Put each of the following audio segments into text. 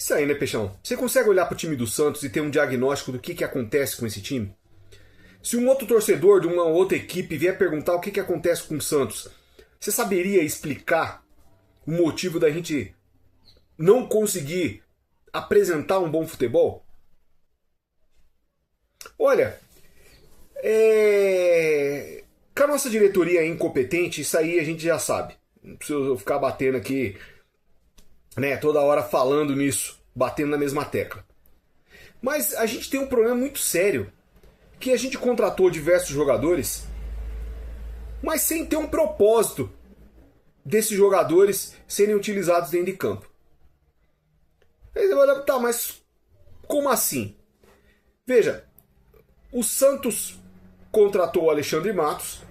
Isso aí, né, Peixão? Você consegue olhar para o time do Santos e ter um diagnóstico do que acontece com esse time? Se um outro torcedor de uma outra equipe vier perguntar o que acontece com o Santos, você saberia explicar o motivo da gente não conseguir apresentar um bom futebol? Olha, que a nossa diretoria é incompetente, isso aí a gente já sabe. Não preciso ficar batendo aqui, né, toda hora falando nisso, batendo na mesma tecla. Mas a gente tem um problema muito sério, que a gente contratou diversos jogadores, mas sem ter um propósito desses jogadores serem utilizados dentro de campo. Aí você vai olhar, tá, mas como assim? Veja, o Santos contratou o Alexandre Matos,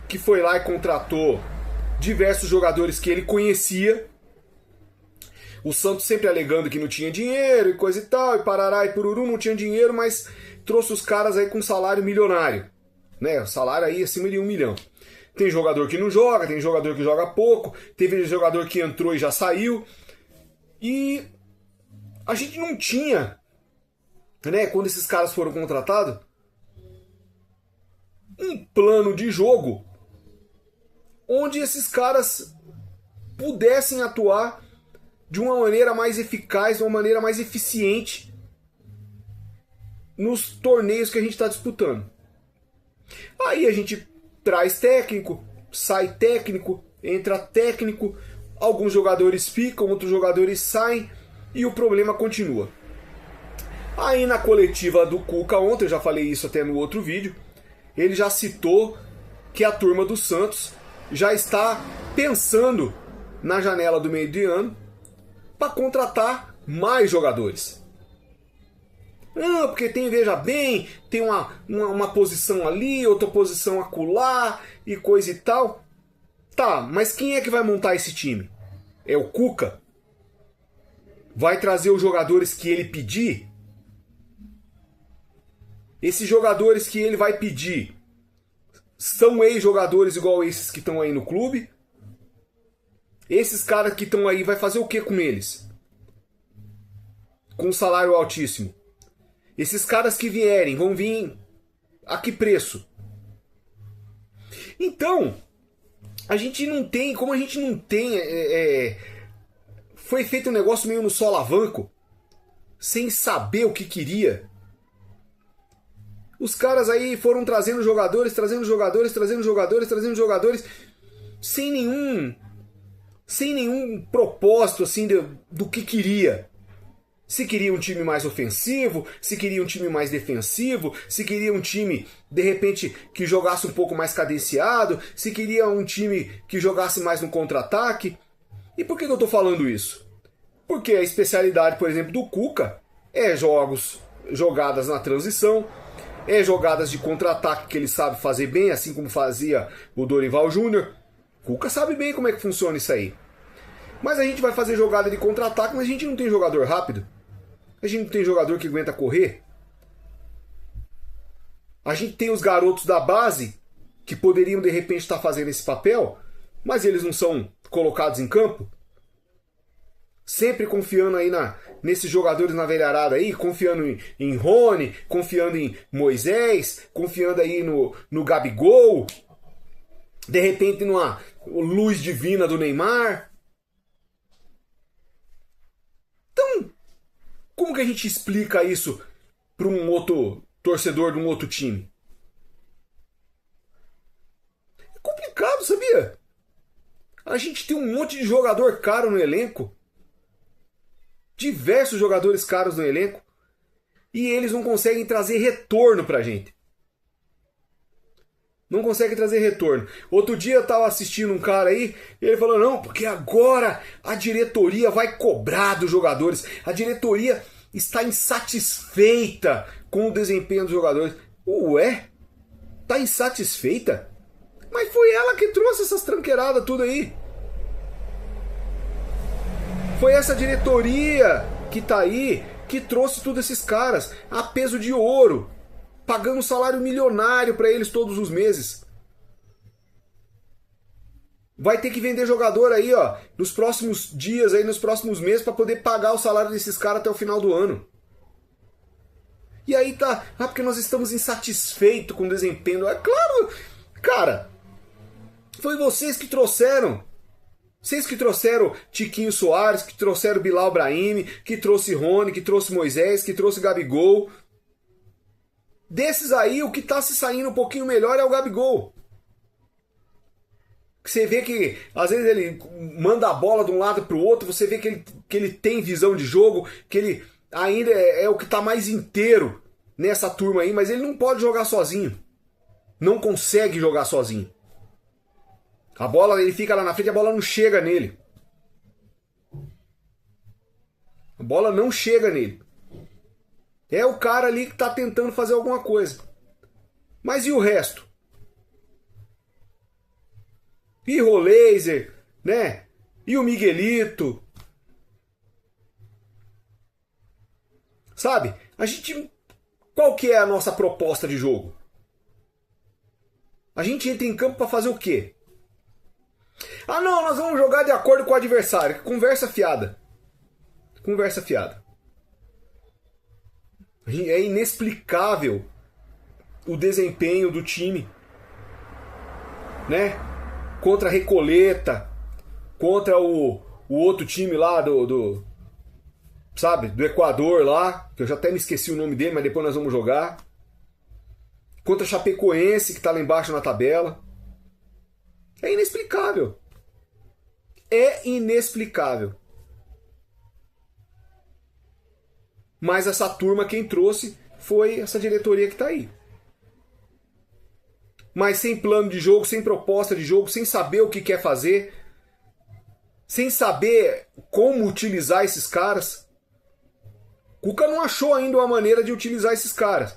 que foi lá e contratou diversos jogadores que ele conhecia. O Santos sempre alegando que não tinha dinheiro e coisa e tal, e parará e pururu, não tinha dinheiro, mas trouxe os caras aí com salário milionário, né? Salário aí acima de 1 milhão. Tem jogador que não joga, tem jogador que joga pouco, teve jogador que entrou e já saiu. E a gente não tinha, né, quando esses caras foram contratados, um plano de jogo onde esses caras pudessem atuar de uma maneira mais eficaz, de uma maneira mais eficiente nos torneios que a gente está disputando. Aí a gente traz técnico, sai técnico, entra técnico, alguns jogadores ficam, outros jogadores saem e o problema continua. Aí na coletiva do Cuca ontem, eu já falei isso até no outro vídeo, ele já citou que a turma do Santos já está pensando na janela do meio de ano para contratar mais jogadores. Não, porque tem, veja bem, tem uma posição ali, outra posição acolá e coisa e tal. Tá, mas quem é que vai montar esse time? É o Cuca? Vai trazer os jogadores que ele pedir? Esses jogadores que ele vai pedir são ex-jogadores igual esses que estão aí no clube? Esses caras que estão aí, vai fazer o que com eles? Com um salário altíssimo. Esses caras que vierem, vão vir a que preço? Então, a gente não tem, como a gente não tem... foi feito um negócio meio no solavanco, sem saber o que queria. Os caras aí foram trazendo jogadores, sem nenhum propósito assim do que queria. Se queria um time mais ofensivo, se queria um time mais defensivo, se queria um time, de repente, que jogasse um pouco mais cadenciado, se queria um time que jogasse mais no contra-ataque. E por que eu estou falando isso? Porque a especialidade, por exemplo, do Cuca é jogadas na transição, é jogadas de contra-ataque que ele sabe fazer bem, assim como fazia o Dorival Júnior. Cuca sabe bem como é que funciona isso aí. Mas a gente vai fazer jogada de contra-ataque, mas a gente não tem jogador rápido. A gente não tem jogador que aguenta correr. A gente tem os garotos da base que poderiam de repente estar fazendo esse papel, mas eles não são colocados em campo. Sempre confiando aí nesses jogadores na velharada aí, confiando em Rony, confiando em Moisés, confiando aí no Gabigol, de repente numa luz divina do Neymar. Então, como que a gente explica isso para um outro torcedor de um outro time? É complicado, sabia? A gente tem um monte de jogador caro no elenco. Diversos jogadores caros no elenco. E eles não conseguem trazer retorno pra gente. Não conseguem trazer retorno. Outro dia eu tava assistindo um cara aí, e ele falou, não, porque agora a diretoria vai cobrar dos jogadores. A diretoria está insatisfeita com o desempenho dos jogadores. Ué? Tá insatisfeita? Mas foi ela que trouxe essas tranqueiradas tudo aí. Foi essa diretoria que tá aí, que trouxe todos esses caras a peso de ouro, pagando um salário milionário para eles todos os meses. vai ter que vender jogador aí, ó, nos próximos dias, aí, nos próximos meses, para poder pagar o salário desses caras até o final do ano. E aí tá, porque nós estamos insatisfeitos com o desempenho. É claro, cara, foi vocês que trouxeram. Vocês que trouxeram Tiquinho Soares, que trouxeram Bilal Brahimi, que trouxe Rony, que trouxe Moisés, que trouxe Gabigol. Desses aí, o que tá se saindo um pouquinho melhor é o Gabigol. Você vê que às vezes ele manda a bola de um lado pro outro, você vê que ele tem visão de jogo, que ele ainda é o que tá mais inteiro nessa turma aí, mas ele não pode jogar sozinho. Não consegue jogar sozinho. A bola, ele fica lá na frente, a bola não chega nele. A bola não chega nele. É o cara ali que tá tentando fazer alguma coisa. Mas e o resto? E o Laser, né? E o Miguelito? Sabe? A gente... Qual que é a nossa proposta de jogo? A gente entra em campo para fazer o quê? Ah, não, nós vamos jogar de acordo com o adversário. Conversa fiada. Conversa fiada. É inexplicável o desempenho do time, né? Contra a Recoleta, contra o outro time lá sabe, do Equador lá, que eu já até me esqueci o nome dele, mas depois nós vamos jogar. Contra a Chapecoense, que tá lá embaixo na tabela. É inexplicável. É inexplicável. Mas essa turma quem trouxe foi essa diretoria que está aí. Mas sem plano de jogo, sem proposta de jogo, sem saber o que quer fazer, sem saber como utilizar esses caras. Cuca não achou ainda uma maneira de utilizar esses caras.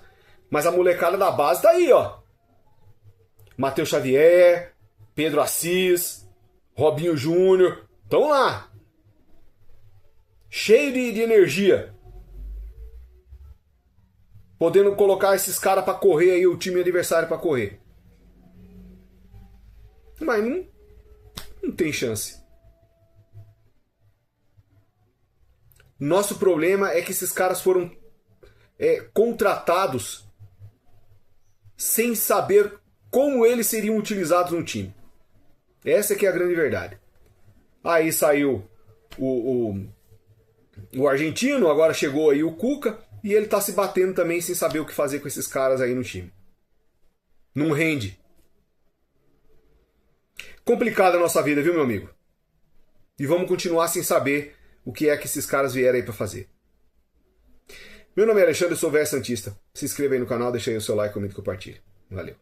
Mas a molecada da base tá aí, ó. Matheus Xavier, Pedro Assis, Robinho Júnior, estão lá. Cheio de energia. Podendo colocar esses caras para correr aí, o time adversário para correr. Mas não tem chance. Nosso problema é que esses caras foram contratados sem saber como eles seriam utilizados no time. Essa que é a grande verdade. Aí saiu o argentino, agora chegou aí o Cuca, e ele tá se batendo também sem saber o que fazer com esses caras aí no time. Não rende. Complicada a nossa vida, viu, meu amigo? E vamos continuar sem saber o que é que esses caras vieram aí pra fazer. Meu nome é Alexandre, eu sou Véia Santista. Se inscreva aí no canal, deixa aí o seu like, comenta e compartilha. Valeu.